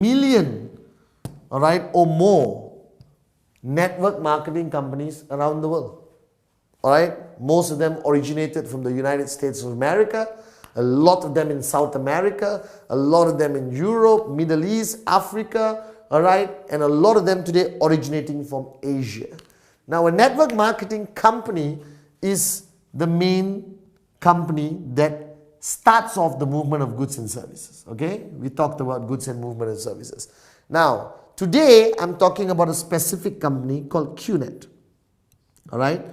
million, all right, or more network marketing companies around the world. All right, most of them originated from the United States of America, a lot of them in South America, a lot of them in Europe, Middle East, Africa, all right, and a lot of them today originating from Asia. Now, a network marketing company is the main company that starts off the movement of goods and services. Okay, we talked about goods and movement and services. Now, today I'm talking about a specific company called QNet. All right,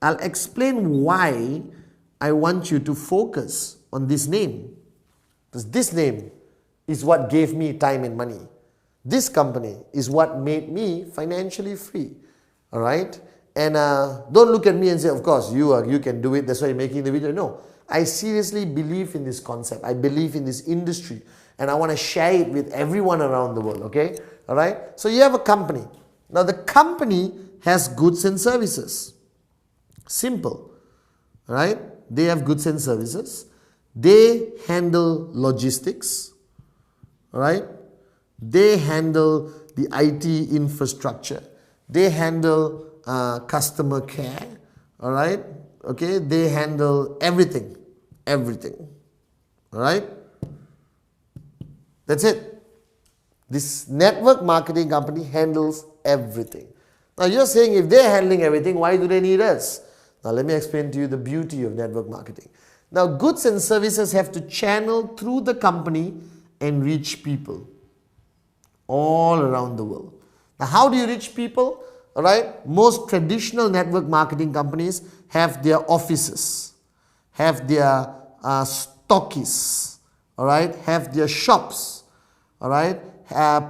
I'll explain why I want you to focus on this name, because this name is what gave me time and money. This company is what made me financially free. All right, and don't look at me and say, of course you can do it, that's why you're making the video. No, I seriously believe in this concept. I believe in this industry, and I want to share it with everyone around the world. Okay, all right. So you have a company. Now the company has goods and services. Simple, right? They have goods and services. They handle logistics, right? They handle the IT infrastructure. They handle customer care, all right? Okay, they handle everything, all right? That's it. This network marketing company handles everything. Now you're saying if they're handling everything, why do they need us? Now let me explain to you the beauty of network marketing. Now goods and services have to channel through the company and reach people all around the world. Now how do you reach people? All right, most traditional network marketing companies have their offices, have their stockists, all right, have their shops, all right,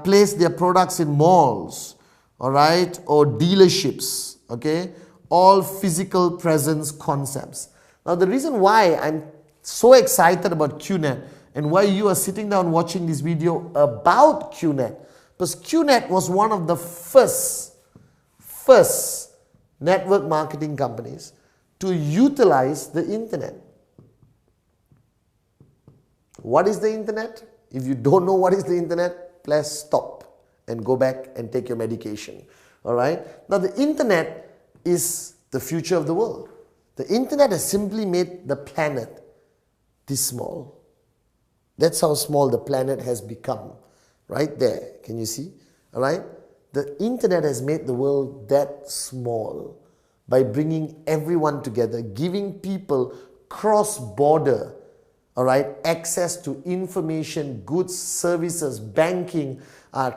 place their products in malls, all right, or dealerships, okay, all physical presence concepts. Now the reason why I'm so excited about QNet and why you are sitting down watching this video about QNet, because QNet was one of the first network marketing companies to utilize the internet. What is the internet? If you don't know what is the internet, please stop and go back and take your medication. All right. Now the internet is the future of the world. The internet has simply made the planet this small. That's how small the planet has become. Right there. Can you see? All right. The internet has made the world that small by bringing everyone together, giving people cross-border, all right, access to information, goods, services, banking,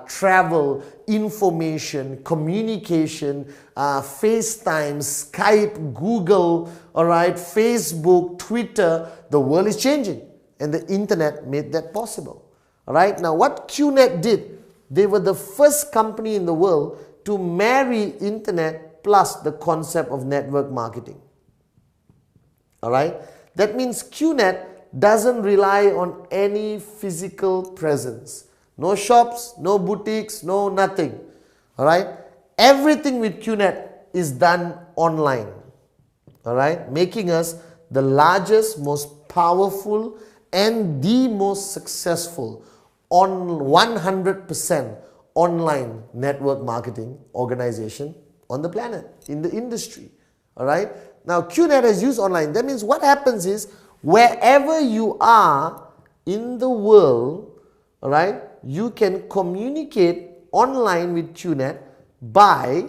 travel, information, communication, FaceTime, Skype, Google, all right, Facebook, Twitter. The world is changing, and the internet made that possible. All right. Now, what QNet did, they were the first company in the world to marry internet plus the concept of network marketing. All right. That means QNet doesn't rely on any physical presence. No shops, no boutiques, no nothing. All right. Everything with QNet is done online. All right. Making us the largest, most powerful, and the most successful on 100% online network marketing organization on the planet, in the industry. All right. Now QNet has used online. That means what happens is wherever you are in the world, all right, you can communicate online with QNet, buy,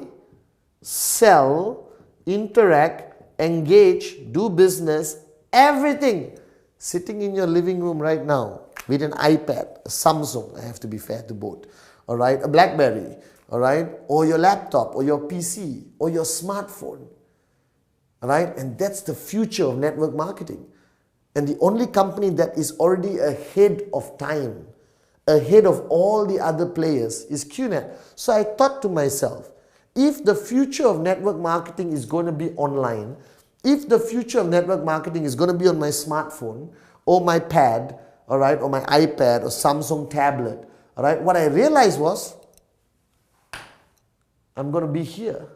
sell, interact, engage, do business, everything sitting in your living room right now with an iPad, a Samsung, I have to be fair to both, all right, a BlackBerry, all right, or your laptop, or your PC, or your smartphone, all right, and that's the future of network marketing. And the only company that is already ahead of time, ahead of all the other players, is QNet. So I thought to myself, if the future of network marketing is going to be online, if the future of network marketing is going to be on my smartphone, or my pad, all right, or my iPad, or Samsung tablet, all right, what I realized was, I'm going to be here.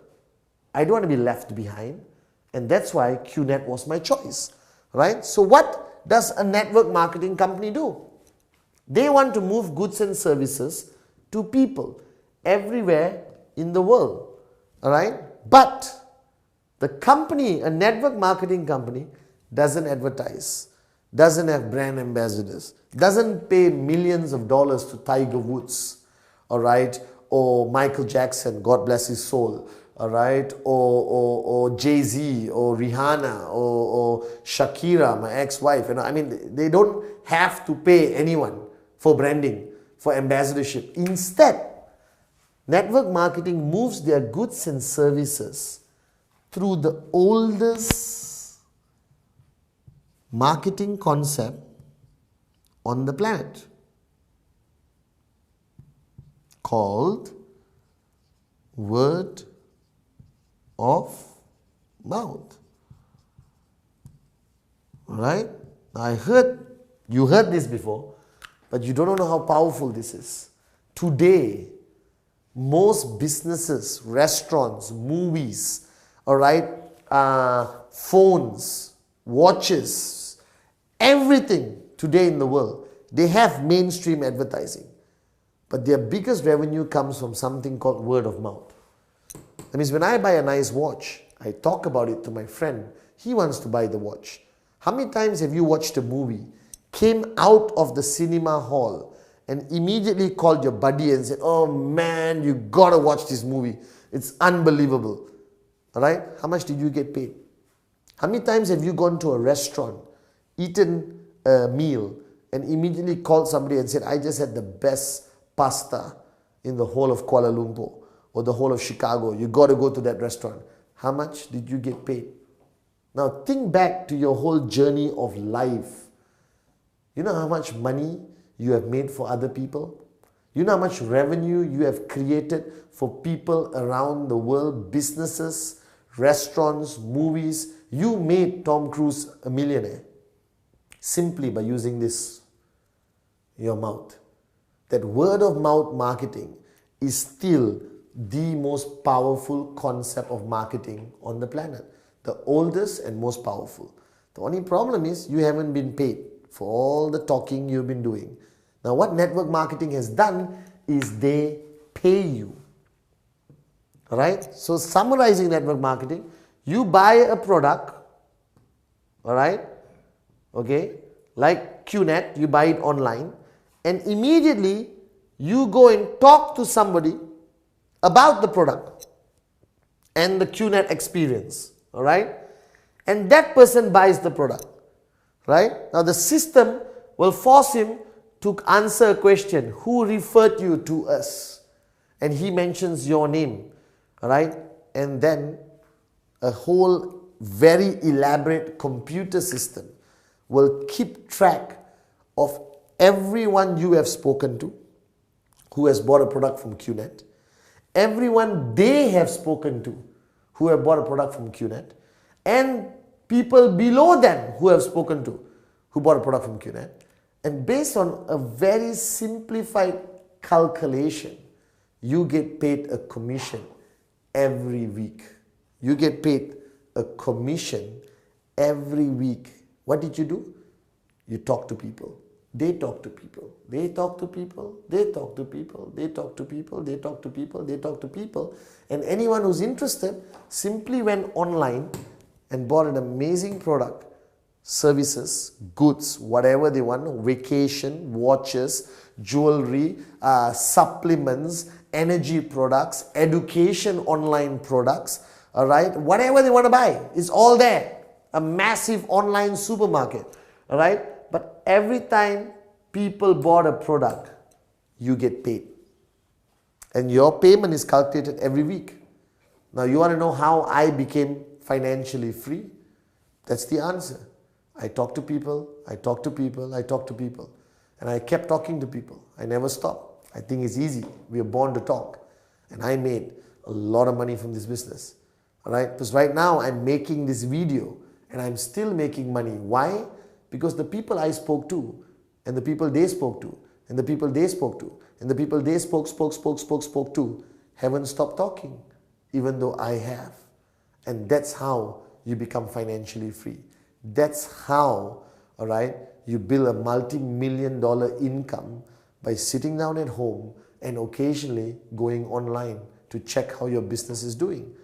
I don't want to be left behind. And that's why QNet was my choice. Right? So what does a network marketing company do? They want to move goods and services to people everywhere in the world. All right? But the company, a network marketing company, doesn't advertise, doesn't have brand ambassadors, doesn't pay millions of dollars to Tiger Woods, all right, or Michael Jackson, God bless his soul, all right, or Jay-Z, or Rihanna, or Shakira, my ex-wife. I mean, they don't have to pay anyone for branding, for ambassadorship. Instead, network marketing moves their goods and services through the oldest marketing concept on the planet, called word of mouth. Alright? You heard this before, but you don't know how powerful this is. Today, most businesses, restaurants, movies, alright, phones, watches, everything today in the world, they have mainstream advertising. But their biggest revenue comes from something called word of mouth. That means when I buy a nice watch, I talk about it to my friend. He wants to buy the watch. How many times have you watched a movie, came out of the cinema hall, and immediately called your buddy and said, oh man, you gotta watch this movie. It's unbelievable. Alright? How much did you get paid? How many times have you gone to a restaurant, eaten a meal, and immediately called somebody and said, I just had the best pasta in the whole of Kuala Lumpur or the whole of Chicago. You got to go to that restaurant. How much did you get paid? Now think back to your whole journey of life. You know how much money you have made for other people? You know how much revenue you have created for people around the world, businesses, restaurants, movies. You made Tom Cruise a millionaire simply by using this, your mouth. That word of mouth marketing is still the most powerful concept of marketing on the planet. The oldest and most powerful. The only problem is you haven't been paid for all the talking you've been doing. Now what network marketing has done is they pay you. Alright? So summarizing network marketing, you buy a product, alright, okay, like QNet, you buy it online, and immediately you go and talk to somebody about the product and the QNet experience, alright, and that person buys the product, right? Now the system will force him to answer a question, who referred you to us? And he mentions your name, alright, and then a whole very elaborate computer system will keep track of everyone you have spoken to who has bought a product from QNet, everyone they have spoken to who have bought a product from QNet, and people below them who have spoken to who bought a product from QNet. And based on a very simplified calculation, you get paid a commission every week. You get paid a commission every week. What did you do? You talk to people. They talk to people. They talk to people. They talk to people. They talk to people. They talk to people. They talk to people. And anyone who's interested simply went online and bought an amazing product, services, goods, whatever they want, vacation, watches, jewelry, supplements, energy products, education online products, all right, whatever they want to buy, it's all there. A massive online supermarket, all right. But every time people bought a product, you get paid. And your payment is calculated every week. Now you want to know how I became financially free? That's the answer. I talk to people, I talk to people, I talk to people. And I kept talking to people. I never stopped. I think it's easy. We are born to talk. And I made a lot of money from this business. Alright? Because right now I'm making this video and I'm still making money. Why? Because the people I spoke to, and the people they spoke to, and the people they spoke to, and the people they spoke to, haven't stopped talking, even though I have. And that's how you become financially free. That's how, alright, you build a multi-million-dollar income by sitting down at home and occasionally going online to check how your business is doing.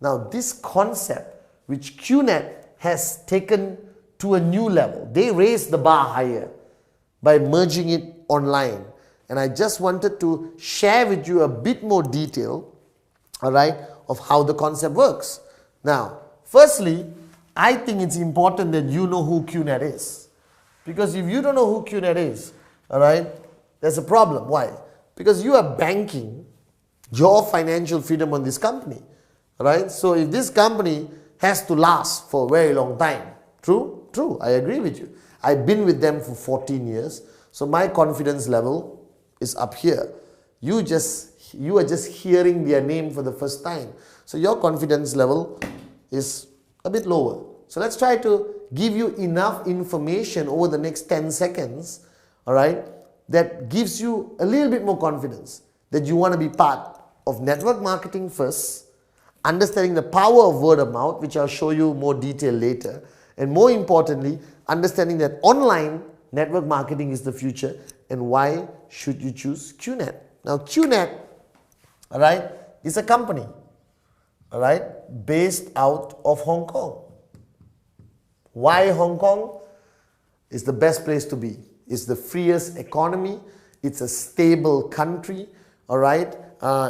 Now, this concept which QNet has taken to a new level, they raised the bar higher by merging it online. And I just wanted to share with you a bit more detail, all right, of how the concept works. Now, firstly, I think it's important that you know who QNet is. Because if you don't know who QNet is, all right, there's a problem. Why? Because you are banking your financial freedom on this company, all right? So if this company has to last for a very long time, true? True, I agree with you. I've been with them for 14 years, so my confidence level is up here. You are just hearing their name for the first time. So your confidence level is a bit lower. So let's try to give you enough information over the next 10 seconds, all right, that gives you a little bit more confidence that you want to be part of network marketing first, understanding the power of word of mouth, which I'll show you more detail later, and more importantly, understanding that online network marketing is the future and why should you choose QNet. Now QNet, all right, is a company, all right, based out of Hong Kong. Why Hong Kong? Is the best place to be. It's the freest economy. It's a stable country, all right.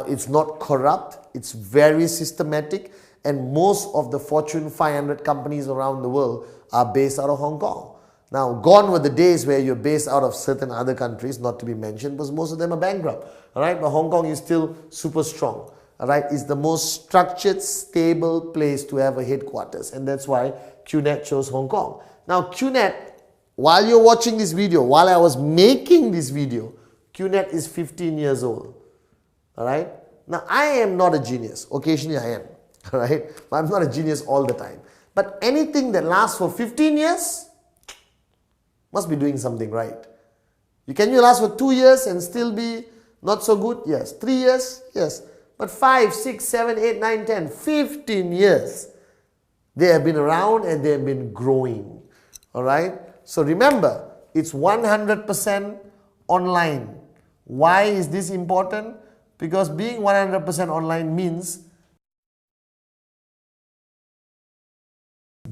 It's not corrupt. It's very systematic, and most of the Fortune 500 companies around the world are based out of Hong Kong. Now, gone were the days where you're based out of certain other countries, not to be mentioned, because most of them are bankrupt, all right. But Hong Kong is still super strong, all right. It's the most structured, stable place to have a headquarters, and that's why QNet chose Hong Kong. Now, QNet, while you're watching this video, while I was making this video, QNet is 15 years old. All right. Now, I am not a genius. Occasionally I am. All right. But I'm not a genius all the time. But anything that lasts for 15 years must be doing something right. Can you last for 2 years and still be not so good? Yes. 3 years? Yes. But 5, 6, 7, 8, 9, 10, 15 years. They have been around and they have been growing. All right. So remember, it's 100% online. Why is this important? Because being 100% online means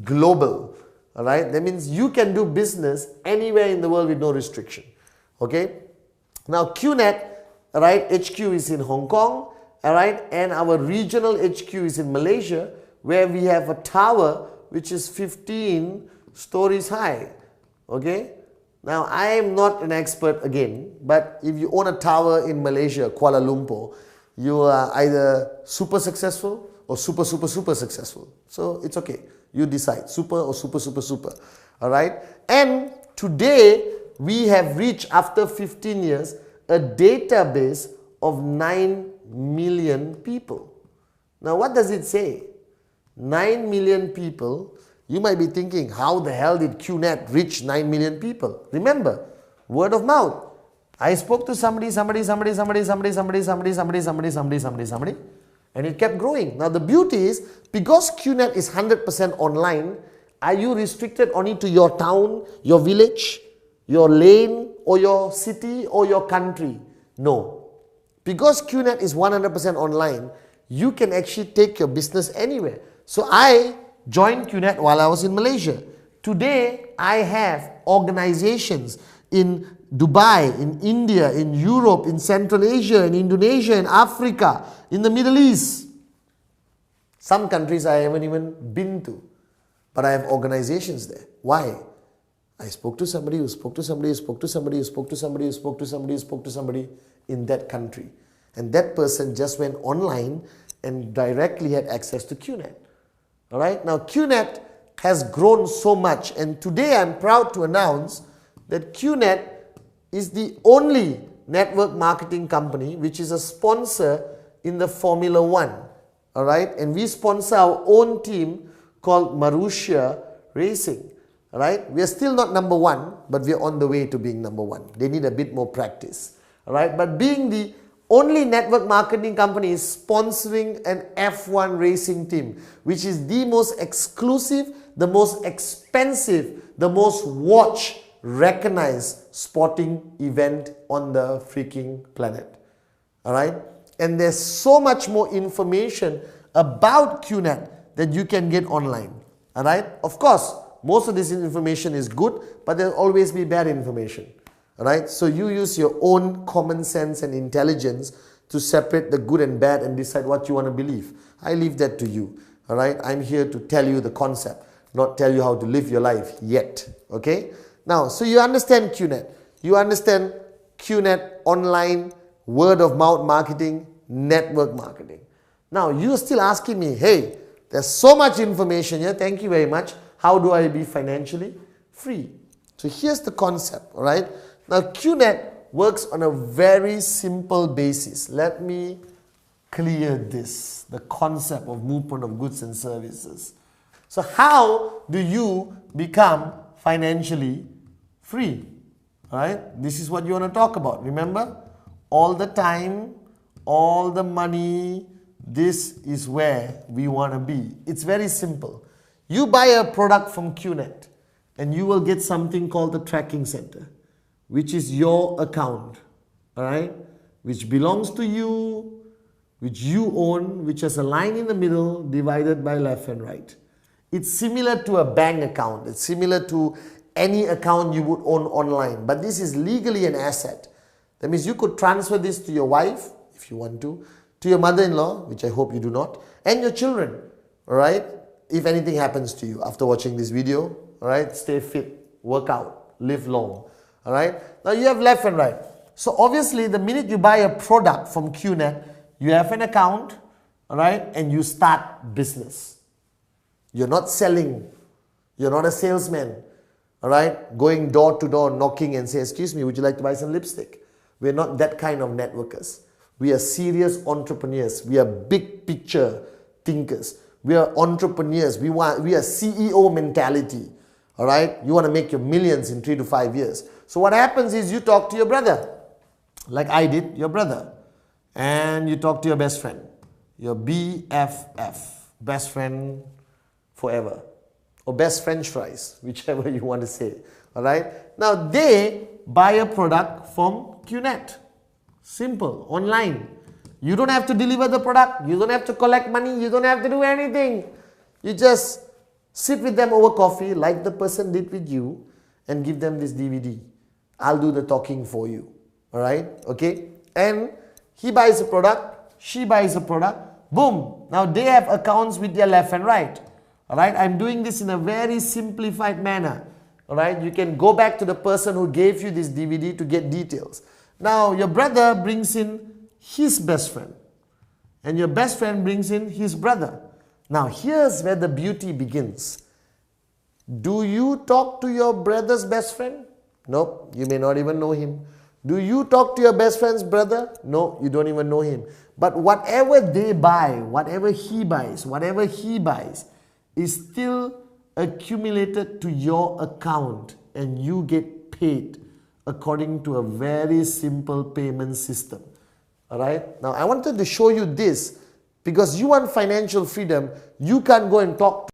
global, all right? That means you can do business anywhere in the world with no restriction, okay? Now QNet, all right, HQ is in Hong Kong, all right? And our regional HQ is in Malaysia, where we have a tower which is 15 stories high, okay? Now, I am not an expert again, but if you own a tower in Malaysia, Kuala Lumpur, you are either super successful or super successful. So, it's okay. You decide, super or super. All right? And today, we have reached, after 15 years, a database of 9 million people. Now, what does it say? 9 million people. You might be thinking, how the hell did QNet reach 9 million people? Remember, word of mouth. I spoke to somebody, and it kept growing. Now the beauty is, because QNet is 100% online, are you restricted only to your town, your village, your lane, or your city, or your country? No. Because QNet is 100% online, you can actually take your business anywhere. So I joined QNet while I was in Malaysia. Today, I have organizations in Dubai, in India, in Europe, in Central Asia, in Indonesia, in Africa, in the Middle East. Some countries I haven't even been to, but I have organizations there. Why? I spoke to somebody who spoke to somebody who spoke to somebody who spoke to somebody who spoke to somebody who spoke to somebody in that country. And that person just went online and directly had access to QNet. All right. Now QNet has grown so much, and today I'm proud to announce that QNet is the only network marketing company which is a sponsor in the Formula One. All right. And we sponsor our own team called Marussia Racing. All right. We are still not number one, but we are on the way to being number one. They need a bit more practice. All right. But being the only network marketing company is sponsoring an F1 racing team, which is the most exclusive, the most expensive, the most watched, recognized sporting event on the freaking planet. Alright? And there's so much more information about QNet that you can get online. Alright? Of course, most of this information is good, but there'll always be bad information. Alright? So you use your own common sense and intelligence to separate the good and bad and decide what you want to believe. I leave that to you. Alright? I'm here to tell you the concept, not tell you how to live your life yet. Okay? Now, so you understand QNet. You understand QNet online, word of mouth marketing, network marketing. Now, you're still asking me, hey, there's so much information here. Thank you very much. How do I be financially free? So here's the concept, all right? Now, QNet works on a very simple basis. Let me clear this, the concept of movement of goods and services. So how do you become financially free? All right? This is what you want to talk about. Remember? All the time, all the money, this is where we want to be. It's very simple. You buy a product from QNet and you will get something called the tracking center, which is your account, all right, which belongs to you, which you own, which has a line in the middle divided by left and right. It's similar to a bank account. It's similar to any account you would own online, but this is legally an asset. That means you could transfer this to your wife, if you want to your mother-in-law, which I hope you do not, and your children, all right? If anything happens to you after watching this video, all right? Stay fit, work out, live long, all right? Now you have left and right. So obviously, the minute you buy a product from QNet, you have an account, all right? And you start business. You're not selling. You're not a salesman, all right? Going door to door, knocking and say, excuse me, would you like to buy some lipstick? We're not that kind of networkers. We are serious entrepreneurs. We are big picture thinkers. We are entrepreneurs. We are CEO mentality. All right? You want to make your millions in 3 to 5 years. So what happens is you talk to your brother, like I did, your brother. And you talk to your best friend, your BFF, best friend forever. Or best French fries, whichever you want to say. All right? Now they buy a product from QNet. Simple, online. You don't have to deliver the product. You don't have to collect money. You don't have to do anything. You just sit with them over coffee like the person did with you and give them this DVD. I'll do the talking for you. Alright? Okay? And he buys a product. She buys a product. Boom. Now they have accounts with their left and right. Alright? I'm doing this in a very simplified manner. Alright? You can go back to the person who gave you this DVD to get details. Now, your brother brings in his best friend, and your best friend brings in his brother. Now, here's where the beauty begins. Do you talk to your brother's best friend? No, you may not even know him. Do you talk to your best friend's brother? No, you don't even know him. But whatever they buy, whatever he buys is still accumulated to your account, and you get paid according to a very simple payment system. Alright? Now I wanted to show you this because you want financial freedom. You can't go and talk